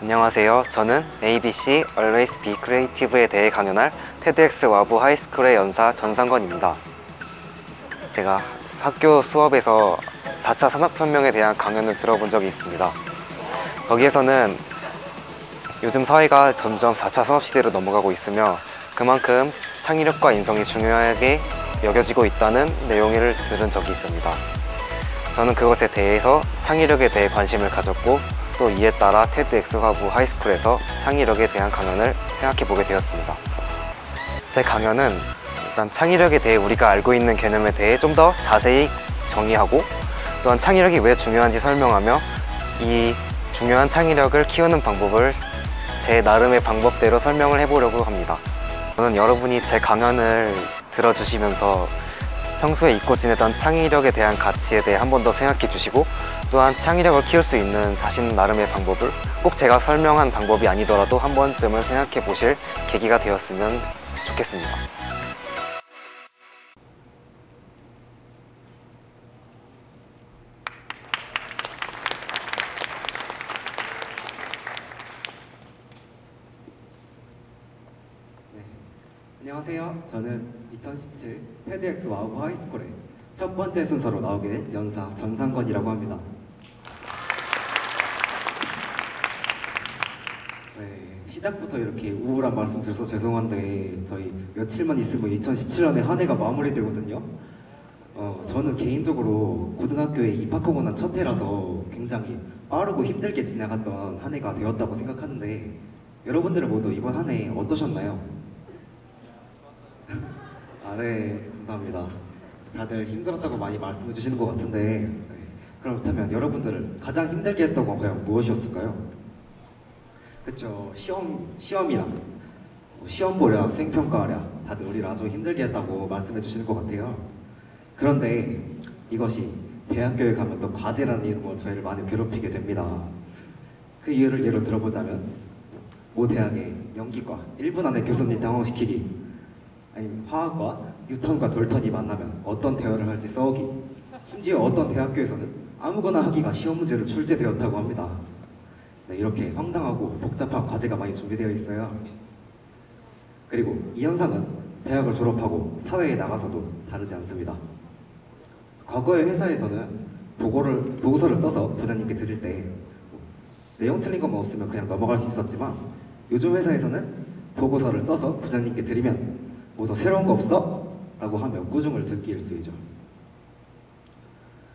안녕하세요. 저는 ABC Always Be Creative에 대해 강연할 TEDx 와부 하이스쿨의 연사 전상건입니다. 제가 학교 수업에서 4차 산업혁명에 대한 강연을 들어본 적이 있습니다. 거기에서는 요즘 사회가 점점 4차 산업시대로 넘어가고 있으며 그만큼 창의력과 인성이 중요하게 여겨지고 있다는 내용을 들은 적이 있습니다. 저는 그것에 대해서 창의력에 대해 관심을 가졌고 또 이에 따라 TEDx 와부 하이스쿨에서 창의력에 대한 강연을 생각해보게 되었습니다. 제 강연은 일단 창의력에 대해 우리가 알고 있는 개념에 대해 좀 더 자세히 정의하고 또한 창의력이 왜 중요한지 설명하며 이 중요한 창의력을 키우는 방법을 제 나름의 방법대로 설명을 해보려고 합니다. 저는 여러분이 제 강연을 들어주시면서 평소에 잊고 지내던 창의력에 대한 가치에 대해 한 번 더 생각해 주시고 또한 창의력을 키울 수 있는 자신 나름의 방법을 꼭 제가 설명한 방법이 아니더라도 한 번쯤은 생각해 보실 계기가 되었으면 좋겠습니다. 안녕하세요. 저는 2017 TEDx 와우 하이스쿨의 첫 번째 순서로 나오게 된 연사 전상건이라고 합니다. 네, 시작부터 이렇게 우울한 말씀 드려서 죄송한데 저희 며칠만 있으면 2017년에 한 해가 마무리되거든요. 저는 개인적으로 고등학교에 입학하고 난 첫 해라서 굉장히 빠르고 힘들게 지나갔던 한 해가 되었다고 생각하는데 여러분들은 모두 이번 한 해 어떠셨나요? 네, 감사합니다. 다들 힘들었다고 많이 말씀해 주시는 것 같은데 네, 그렇다면 여러분들을 가장 힘들게 했던 건 과연 무엇이었을까요? 그쵸, 시험이라 시험 보랴, 수행평가하랴 다들 우리를 아주 힘들게 했다고 말씀해 주시는 것 같아요. 그런데 이것이 대학교에 가면 또 과제라는 이름으로 저희를 많이 괴롭히게 됩니다. 그 이유를 예로 들어보자면 모 대학의 연기과 1분 안에 교수님 당황시키기, 아니면 화학과 뉴턴과 돌턴이 만나면 어떤 대화를 할지 써오기, 심지어 어떤 대학교에서는 아무거나 하기가 시험 문제로 출제되었다고 합니다. 네, 이렇게 황당하고 복잡한 과제가 많이 준비되어 있어요. 그리고 이 현상은 대학을 졸업하고 사회에 나가서도 다르지 않습니다. 과거의 회사에서는 보고서를 써서 부장님께 드릴 때 내용 틀린 것만 없으면 그냥 넘어갈 수 있었지만 요즘 회사에서는 보고서를 써서 부장님께 드리면 뭐 더 새로운 거 없어? 라고 하며 꾸중을 듣기 일쑤이죠.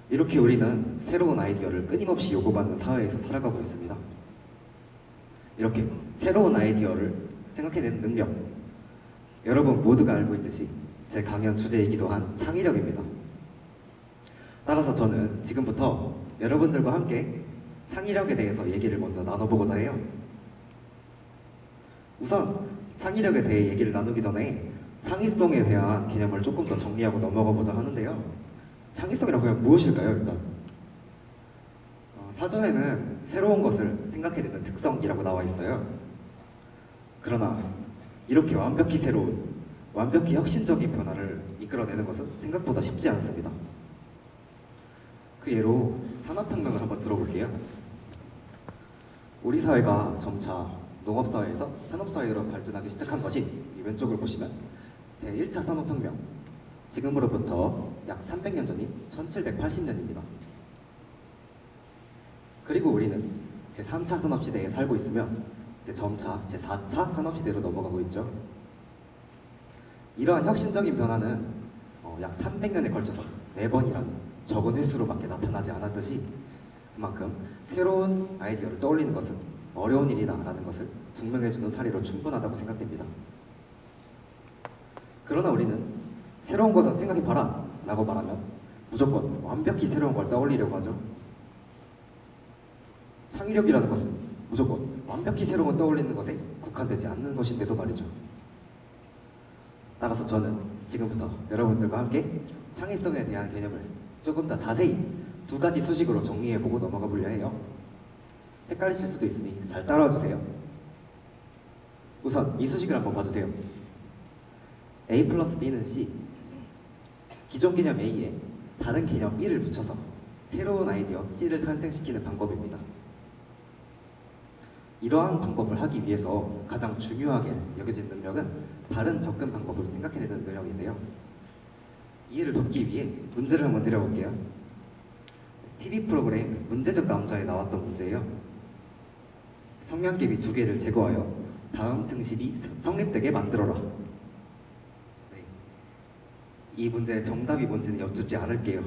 이렇게 우리는 새로운 아이디어를 끊임없이 요구받는 사회에서 살아가고 있습니다. 이렇게 새로운 아이디어를 생각해내는 능력, 여러분 모두가 알고 있듯이 제 강연 주제이기도 한 창의력입니다. 따라서 저는 지금부터 여러분들과 함께 창의력에 대해서 얘기를 먼저 나눠보고자 해요. 우선 창의력에 대해 얘기를 나누기 전에 창의성에 대한 개념을 조금 더 정리하고 넘어가 보자 하는데요. 창의성이란 과연 무엇일까요, 일단? 사전에는 새로운 것을 생각해내는 특성이라고 나와 있어요. 그러나 이렇게 완벽히 새로운, 완벽히 혁신적인 변화를 이끌어내는 것은 생각보다 쉽지 않습니다. 그 예로 산업혁명을 한번 들어볼게요. 우리 사회가 점차 농업사회에서 산업사회로 발전하기 시작한 것이 이 왼쪽을 보시면 제1차 산업혁명, 지금으로부터 약 300년 전인 1780년입니다. 그리고 우리는 제3차 산업시대에 살고 있으며 이제 점차 제4차 산업시대로 넘어가고 있죠. 이러한 혁신적인 변화는 약 300년에 걸쳐서 4번이라는 적은 횟수로밖에 나타나지 않았듯이 그만큼 새로운 아이디어를 떠올리는 것은 어려운 일이다라는 것을 증명해주는 사례로 충분하다고 생각됩니다. 그러나 우리는 새로운 것을 생각해봐라 라고 말하면 무조건 완벽히 새로운 걸 떠올리려고 하죠. 창의력이라는 것은 무조건 완벽히 새로운 걸 떠올리는 것에 국한되지 않는 것인데도 말이죠. 따라서 저는 지금부터 여러분들과 함께 창의성에 대한 개념을 조금 더 자세히 2가지 수식으로 정리해보고 넘어가 보려 해요. 헷갈리실 수도 있으니 잘 따라와 주세요. 우선 이 수식을 한번 봐주세요. A 플러스 B는 C, 기존 개념 A에 다른 개념 B를 붙여서 새로운 아이디어 C를 탄생시키는 방법입니다. 이러한 방법을 하기 위해서 가장 중요하게 여겨진 능력은 다른 접근 방법을 생각해내는 능력인데요. 이해를 돕기 위해 문제를 한번 드려볼게요. TV 프로그램 문제적 남자에 나왔던 문제예요. 성냥개비 2개를 제거하여 다음 등식이 성립되게 만들어라. 네. 이 문제의 정답이 뭔지는 여쭙지 않을게요.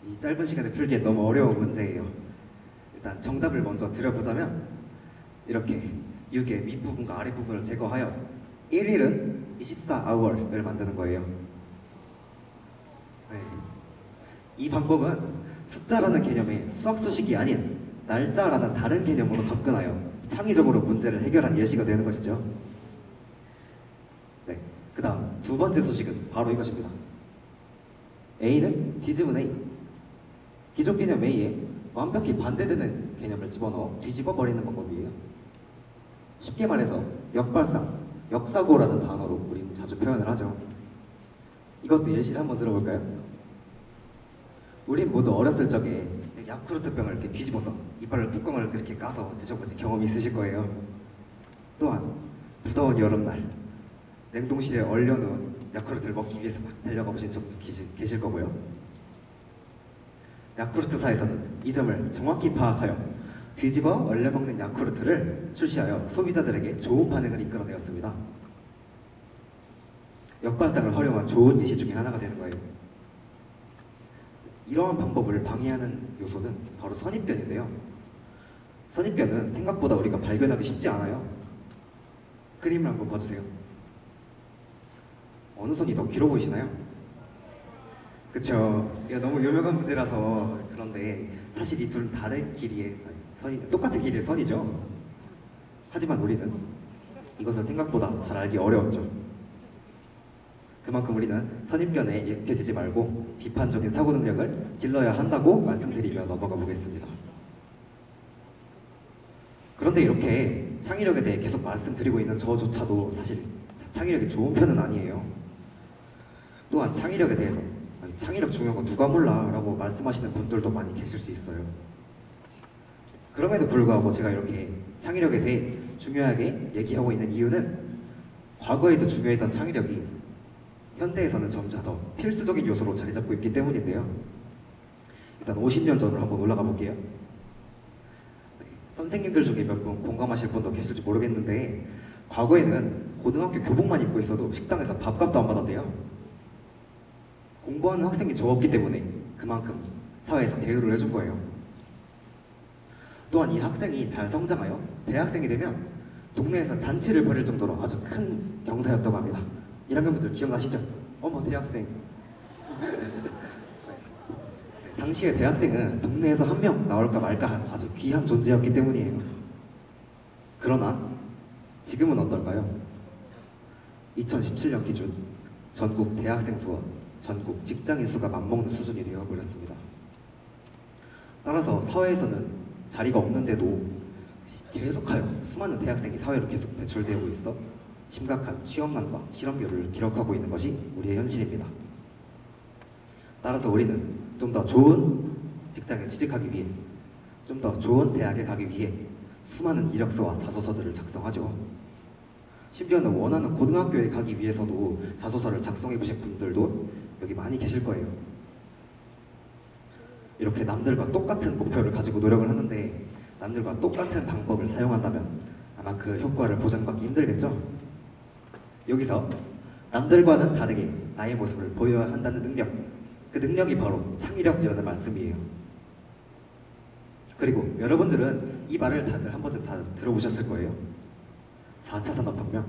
이 짧은 시간에 풀기엔 너무 어려운 문제예요. 일단 정답을 먼저 드려보자면 이렇게 6의 윗부분과 아랫부분을 제거하여 1일은 24hour을 만드는 거예요. 네. 이 방법은 숫자라는 개념의 수학 수식이 아닌 날짜라는 다른 개념으로 접근하여 창의적으로 문제를 해결한 예시가 되는 것이죠. 네. 그 다음 두 번째 수식은 바로 이것입니다. A는 뒤집은 A. 기존 개념 A에 완벽히 반대되는 개념을 집어넣어 뒤집어 버리는 방법이에요. 쉽게 말해서 역발상, 역사고라는 단어로 우리 자주 표현을 하죠. 이것도 예시를 한번 들어볼까요? 우린 모두 어렸을 적에 야쿠르트 병을 이렇게 뒤집어서 이빨을 뚜껑을 그렇게 까서 드셔보신 경험이 있으실 거예요. 또한 무더운 여름날 냉동실에 얼려놓은 야쿠르트를 먹기 위해서 막 달려가 보신 적 계실 거고요. 야쿠르트사에서는 이 점을 정확히 파악하여 뒤집어 얼려 먹는 야쿠르트를 출시하여 소비자들에게 좋은 반응을 이끌어내었습니다. 역발상을 활용한 좋은 예시 중에 하나가 되는 거예요. 이러한 방법을 방해하는 요소는 바로 선입견인데요. 선입견은 생각보다 우리가 발견하기 쉽지 않아요. 그림을 한번 봐주세요. 어느 선이 더 길어 보이시나요? 그쵸? 이거 너무 유명한 문제라서 그런데 사실 이 둘은 다른 길이의 선이 똑같은 길이의 선이죠. 하지만 우리는 이것을 생각보다 잘 알기 어려웠죠. 그만큼 우리는 선입견에 익숙해지지 말고 비판적인 사고 능력을 길러야 한다고 말씀드리며 넘어가 보겠습니다. 그런데 이렇게 창의력에 대해 계속 말씀드리고 있는 저조차도 사실 창의력이 좋은 편은 아니에요. 또한 창의력에 대해서 창의력 중요한 거 누가 몰라 라고 말씀하시는 분들도 많이 계실 수 있어요. 그럼에도 불구하고 제가 이렇게 창의력에 대해 중요하게 얘기하고 있는 이유는 과거에도 중요했던 창의력이 현대에서는 점차 더 필수적인 요소로 자리 잡고 있기 때문인데요. 일단 50년 전으로 한번 올라가 볼게요. 네, 선생님들 중에 몇 분 공감하실 분도 계실지 모르겠는데 과거에는 고등학교 교복만 입고 있어도 식당에서 밥값도 안 받았대요. 공부하는 학생이 적었기 때문에 그만큼 사회에서 대우를 해준 거예요. 또한 이 학생이 잘 성장하여 대학생이 되면 동네에서 잔치를 벌일 정도로 아주 큰 경사였다고 합니다. 1학년분들 기억나시죠? 어머 대학생. 당시에 대학생은 동네에서 한 명 나올까 말까 한 아주 귀한 존재였기 때문이에요. 그러나 지금은 어떨까요? 2017년 기준 전국 대학생 수와 전국 직장인 수가 맞먹는 수준이 되어버렸습니다. 따라서 사회에서는 자리가 없는데도 계속하여 수많은 대학생이 사회로 계속 배출되고 있어 심각한 취업난과 실업률을 기록하고 있는 것이 우리의 현실입니다. 따라서 우리는 좀 더 좋은 직장에 취직하기 위해, 좀 더 좋은 대학에 가기 위해 수많은 이력서와 자소서들을 작성하죠. 심지어는 원하는 고등학교에 가기 위해서도 자소서를 작성해 보신 분들도 여기 많이 계실 거예요. 이렇게 남들과 똑같은 목표를 가지고 노력을 하는데 남들과 똑같은 방법을 사용한다면 아마 그 효과를 보장받기 힘들겠죠? 여기서 남들과는 다르게 나의 모습을 보여야 한다는 능력, 그 능력이 바로 창의력이라는 말씀이에요. 그리고 여러분들은 이 말을 다들 한 번쯤 다 들어보셨을 거예요. 4차 산업혁명.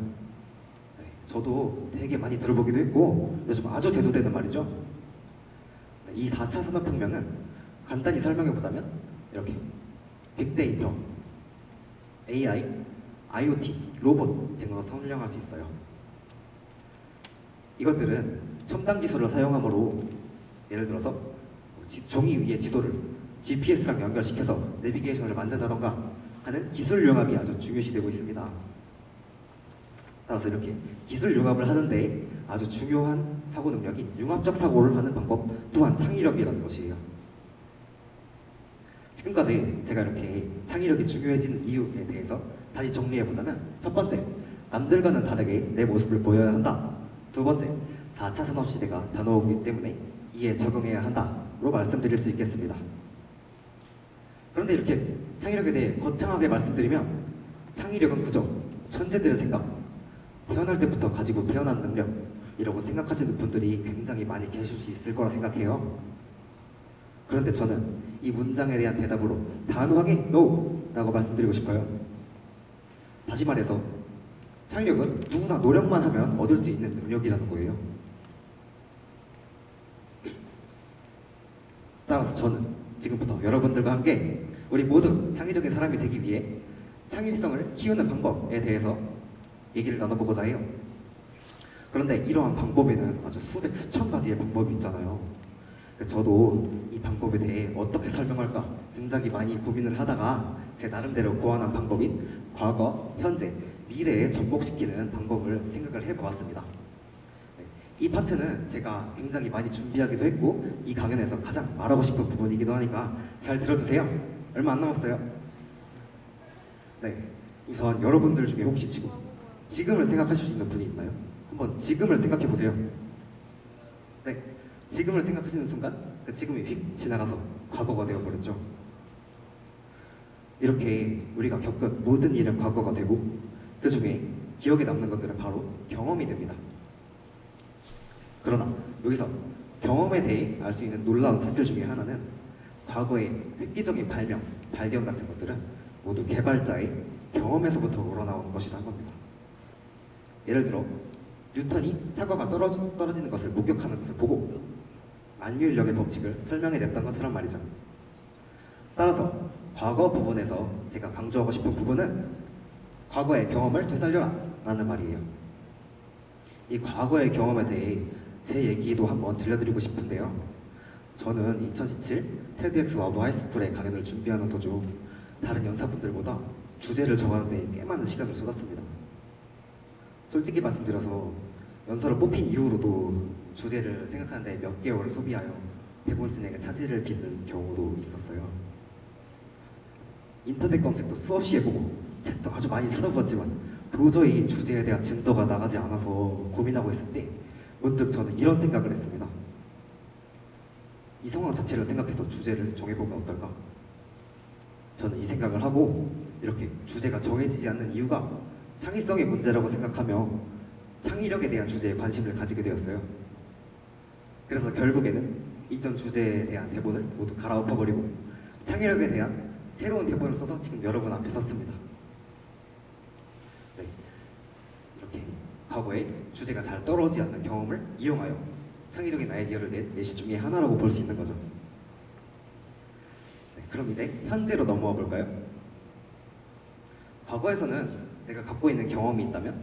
네, 저도 되게 많이 들어보기도 했고 요즘 아주 대두되는 말이죠. 네, 이 4차 산업혁명은 간단히 설명해보자면 이렇게 빅데이터, AI, IoT, 로봇 등으로 설명할 수 있어요. 이것들은 첨단 기술을 사용함으로 예를 들어서 종이 위에 지도를 GPS랑 연결시켜서 내비게이션을 만든다던가 하는 기술 융합이 아주 중요시되고 있습니다. 따라서 이렇게 기술 융합을 하는데 아주 중요한 사고 능력인 융합적 사고를 하는 방법 또한 창의력이라는 것이에요. 지금까지 제가 이렇게 창의력이 중요해지는 이유에 대해서 다시 정리해보자면, 첫 번째, 남들과는 다르게 내 모습을 보여야 한다. 두 번째, 4차 산업시대가 다가오기 때문에 이에 적응해야 한다로 말씀드릴 수 있겠습니다. 그런데 이렇게 창의력에 대해 거창하게 말씀드리면, 창의력은 그저 천재들의 생각, 태어날 때부터 가지고 태어난 능력이라고 생각하시는 분들이 굉장히 많이 계실 수 있을 거라 생각해요. 그런데 저는 이 문장에 대한 대답으로 단호하게 NO! 라고 말씀드리고 싶어요. 다시 말해서 창의력은 누구나 노력만 하면 얻을 수 있는 능력이라는 거예요. 따라서 저는 지금부터 여러분들과 함께 우리 모두 창의적인 사람이 되기 위해 창의성을 키우는 방법에 대해서 얘기를 나눠보고자 해요. 그런데 이러한 방법에는 아주 수백 수천 가지의 방법이 있잖아요. 저도 이 방법에 대해 어떻게 설명할까 굉장히 많이 고민을 하다가 제 나름대로 고안한 방법인 과거, 현재, 미래에 접목시키는 방법을 생각을 해보았습니다. 이 파트는 제가 굉장히 많이 준비하기도 했고 이 강연에서 가장 말하고 싶은 부분이기도 하니까 잘 들어주세요. 얼마 안 남았어요. 네, 우선 여러분들 중에 혹시 지금을 생각하실 수 있는 분이 있나요? 한번 지금을 생각해 보세요. 네, 지금을 생각하시는 순간 그 지금이 휙 지나가서 과거가 되어버렸죠. 이렇게 우리가 겪은 모든 일은 과거가 되고 그 중에 기억에 남는 것들은 바로 경험이 됩니다. 그러나 여기서 경험에 대해 알 수 있는 놀라운 사실 중에 하나는 과거의 획기적인 발견 같은 것들은 모두 개발자의 경험에서부터 우러나오는 것이라는 겁니다. 예를 들어 뉴턴이 사과가 떨어지는 것을 목격하는 것을 보고 만유인력의 법칙을 설명해냈던 것처럼 말이죠. 따라서 과거 부분에서 제가 강조하고 싶은 부분은 과거의 경험을 되살려라 라는 말이에요. 이 과거의 경험에 대해 제 얘기도 한번 들려드리고 싶은데요. 저는 2017 TEDx 와브 하이스쿨의 강연을 준비하는 도중 다른 연사분들보다 주제를 정하는 데 꽤 많은 시간을 쏟았습니다. 솔직히 말씀드려서 연사로 뽑힌 이후로도 주제를 생각하는 데 몇 개월을 소비하여 대본 진행에 차질을 빚는 경우도 있었어요. 인터넷 검색도 수없이 해보고 책도 아주 많이 찾아보았지만 도저히 주제에 대한 진도가 나가지 않아서 고민하고 있을 때 문득 저는 이런 생각을 했습니다. 이 상황 자체를 생각해서 주제를 정해보면 어떨까? 저는 이 생각을 하고 이렇게 주제가 정해지지 않는 이유가 창의성의 문제라고 생각하며 창의력에 대한 주제에 관심을 가지게 되었어요. 그래서 결국에는 이전 주제에 대한 대본을 모두 갈아엎어버리고 창의력에 대한 새로운 대본을 써서 지금 여러분 앞에 섰습니다. 네, 이렇게 과거에 주제가 잘 떨어지지 않는 경험을 이용하여 창의적인 아이디어를 낸 예시 중에 하나라고 볼 수 있는 거죠. 네, 그럼 이제 현재로 넘어와 볼까요? 과거에서는 내가 갖고 있는 경험이 있다면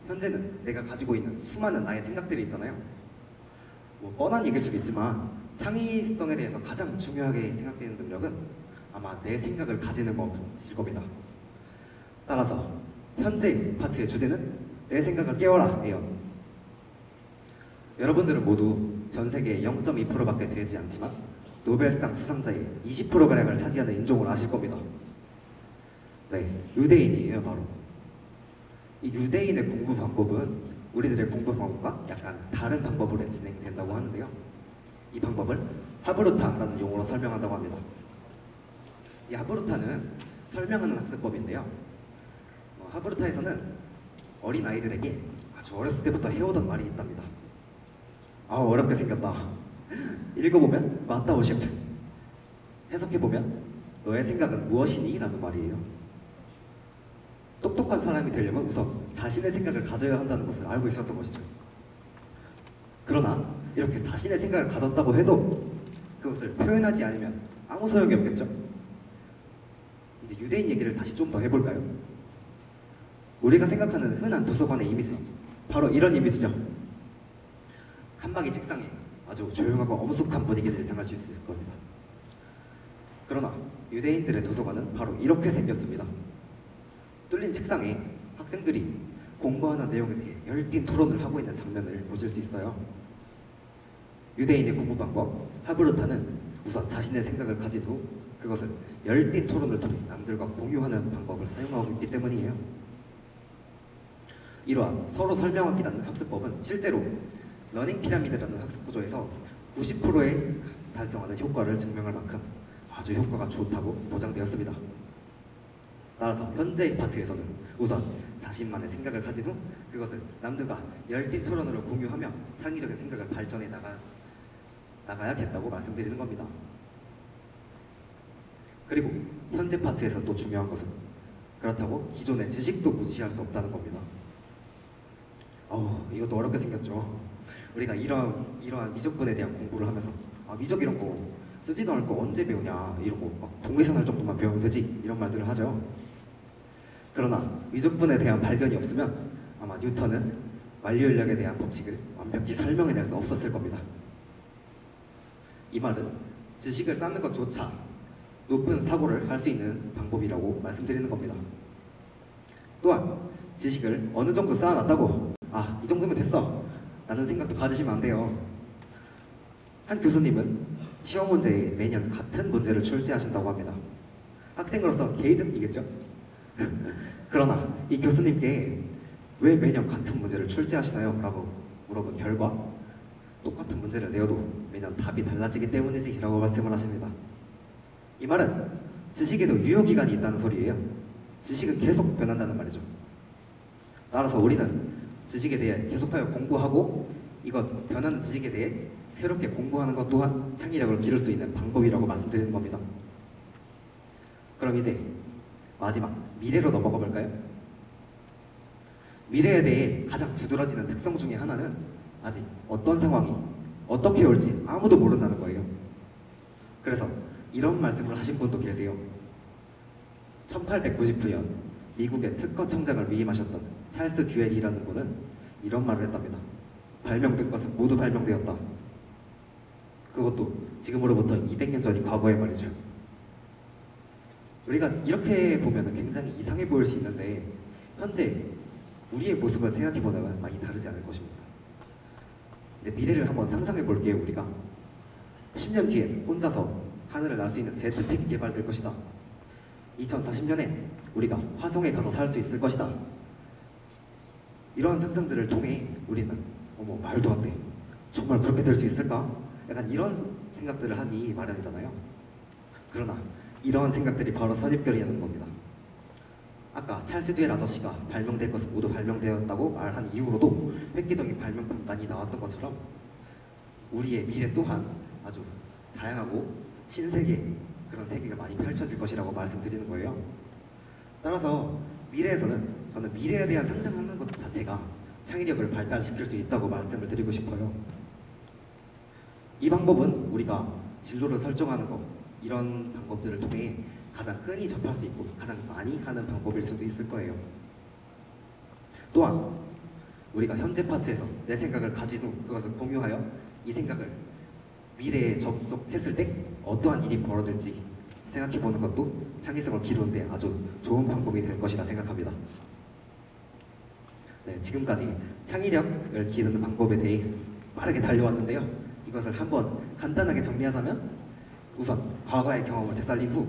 현재는 내가 가지고 있는 수많은 나의 생각들이 있잖아요. 뭐 뻔한 얘기일 수도 있지만 창의성에 대해서 가장 중요하게 생각되는 능력은 아마 내 생각을 가지는 것일 겁니다. 따라서 현재 파트의 주제는 내 생각을 깨워라예요. 여러분들은 모두 전 세계 0.2%밖에 되지 않지만 노벨상 수상자의 20%가량을 차지하는 인종을 아실 겁니다. 네, 유대인이에요 바로. 이 유대인의 공부 방법은 우리들의 공부 방법과 약간 다른 방법으로 진행된다고 하는데요. 이 방법을 하브루타라는 용어로 설명한다고 합니다. 이 하브루타는 설명하는 학습법인데요. 하브루타에서는 어린 아이들에게 아주 어렸을 때부터 해오던 말이 있답니다. 아, 어렵게 생겼다. 읽어보면 맞다 오셰프. 해석해보면 너의 생각은 무엇이니? 라는 말이에요. 똑똑한 사람이 되려면 우선 자신의 생각을 가져야 한다는 것을 알고 있었던 것이죠. 그러나 이렇게 자신의 생각을 가졌다고 해도 그것을 표현하지 않으면 아무 소용이 없겠죠. 이제 유대인 얘기를 다시 좀 더 해볼까요? 우리가 생각하는 흔한 도서관의 이미지, 바로 이런 이미지죠. 칸막이 책상에 아주 조용하고 엄숙한 분위기를 예상할 수 있을 겁니다. 그러나 유대인들의 도서관은 바로 이렇게 생겼습니다. 뚫린 책상에 학생들이 공부하는 내용에 대해 열띤 토론을 하고 있는 장면을 보실 수 있어요. 유대인의 공부 방법 하브루타는 우선 자신의 생각을 가진 후 그것은 열띤 토론을 통해 남들과 공유하는 방법을 사용하고 있기 때문이에요. 이러한 서로 설명하기라는 학습법은 실제로 러닝 피라미드라는 학습 구조에서 90%의 달성하는 효과를 증명할 만큼 아주 효과가 좋다고 보장되었습니다. 따라서 현재 파트에서는 우선 자신만의 생각을 가진 후 그것을 남들과 열띤 토론으로 공유하며 창의적인 생각을 발전해 나가야겠다고 말씀드리는 겁니다. 그리고 현재 파트에서 또 중요한 것은 그렇다고 기존의 지식도 무시할 수 없다는 겁니다. 이것도 어렵게 생겼죠. 우리가 이러한 미적분에 대한 공부를 하면서 미적 이런 거 쓰지도 않을 거 언제 배우냐 이러고 막 동계산할 정도만 배우면 되지 이런 말들을 하죠. 그러나 미적분에 대한 발견이 없으면 아마 뉴턴은 완료인력에 대한 법칙을 완벽히 설명해낼 수 없었을 겁니다. 이 말은 지식을 쌓는 것조차 높은 사고를 할 수 있는 방법이라고 말씀드리는 겁니다. 또한 지식을 어느 정도 쌓아놨다고 이 정도면 됐어 라는 생각도 가지시면 안 돼요. 한 교수님은 시험 문제에 매년 같은 문제를 출제하신다고 합니다. 학생으로서 개이득이겠죠? 그러나 이 교수님께 왜 매년 같은 문제를 출제하시나요? 라고 물어본 결과 똑같은 문제를 내어도 매년 답이 달라지기 때문이지 라고 말씀을 하십니다. 이 말은 지식에도 유효기간이 있다는 소리예요. 지식은 계속 변한다는 말이죠. 따라서 우리는 지식에 대해 계속하여 공부하고 이것 변하는 지식에 대해 새롭게 공부하는 것 또한 창의력을 기를 수 있는 방법이라고 말씀드리는 겁니다. 그럼 이제 마지막 미래로 넘어가 볼까요? 미래에 대해 가장 두드러지는 특성 중에 하나는 아직 어떤 상황이 어떻게 올지 아무도 모른다는 거예요. 그래서 이런 말씀을 하신 분도 계세요. 1899년 미국의 특허청장을 위임하셨던 찰스 듀엘이라는 분은 이런 말을 했답니다. 발명된 것은 모두 발명되었다. 그것도 지금으로부터 200년 전이 과거의 말이죠. 우리가 이렇게 보면 굉장히 이상해 보일 수 있는데 현재 우리의 모습을 생각해보면 많이 다르지 않을 것입니다. 이제 미래를 한번 상상해 볼게요. 우리가 10년 뒤에 혼자서 하늘을 날 수 있는 제트팩이 개발될 것이다. 2040년에 우리가 화성에 가서 살 수 있을 것이다. 이러한 상상들을 통해 우리는 말도 안 돼. 정말 그렇게 될 수 있을까? 약간 이런 생각들을 하기 마련이잖아요. 그러나 이러한 생각들이 바로 선입견이라는 겁니다. 아까 찰스 듀엘 아저씨가 발명될 것은 모두 발명되었다고 말한 이후로도 획기적인 발명품단이 나왔던 것처럼 우리의 미래 또한 아주 다양하고 신세계 그런 세계가 많이 펼쳐질 것이라고 말씀드리는 거예요. 따라서 미래에서는 저는 미래에 대한 상상하는 것 자체가 창의력을 발달시킬 수 있다고 말씀을 드리고 싶어요. 이 방법은 우리가 진로를 설정하는 것 이런 방법들을 통해 가장 흔히 접할 수 있고 가장 많이 하는 방법일 수도 있을 거예요. 또한 우리가 현재 파트에서 내 생각을 가진 후 그것을 공유하여 이 생각을 미래에 접속했을 때 어떠한 일이 벌어질지 생각해보는 것도 창의성을 기르는데 아주 좋은 방법이 될 것이라 생각합니다. 네, 지금까지 창의력을 기르는 방법에 대해 빠르게 달려왔는데요. 이것을 한번 간단하게 정리하자면 우선 과거의 경험을 되살린 후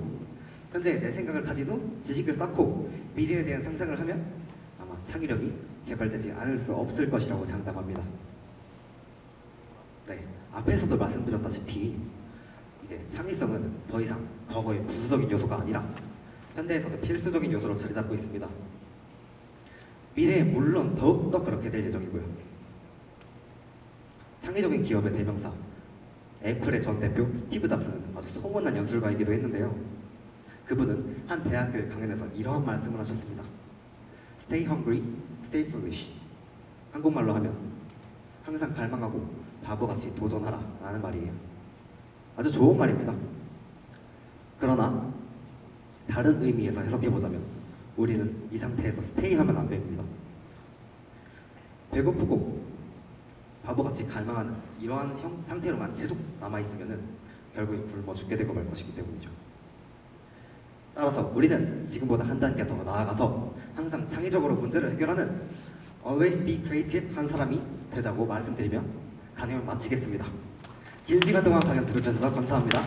현재 내 생각을 가진 후 지식을 쌓고 미래에 대한 상상을 하면 아마 창의력이 개발되지 않을 수 없을 것이라고 장담합니다. 네, 앞에서도 말씀드렸다시피 이제 창의성은 더 이상 과거의 부수적인 요소가 아니라 현대에서는 필수적인 요소로 자리 잡고 있습니다. 미래에 물론 더욱더 그렇게 될 예정이고요. 창의적인 기업의 대명사 애플의 전 대표 스티브 잡스는 아주 소문난 연출가이기도 했는데요. 그분은 한 대학교의 강연에서 이러한 말씀을 하셨습니다. Stay hungry, stay foolish. 한국말로 하면 항상 갈망하고 바보같이 도전하라 라는 말이에요. 아주 좋은 말입니다. 그러나 다른 의미에서 해석해보자면 우리는 이 상태에서 스테이하면 안 됩니다. 배고프고 바보같이 갈망하는 이러한 상태로만 계속 남아있으면 결국에 굶어 죽게 되고 말 것이기 때문이죠. 따라서 우리는 지금보다 한 단계 더 나아가서 항상 창의적으로 문제를 해결하는 Always be creative 한 사람이 되자고 말씀드리며 강연을 마치겠습니다. 긴 시간 동안 강연 들어주셔서 감사합니다.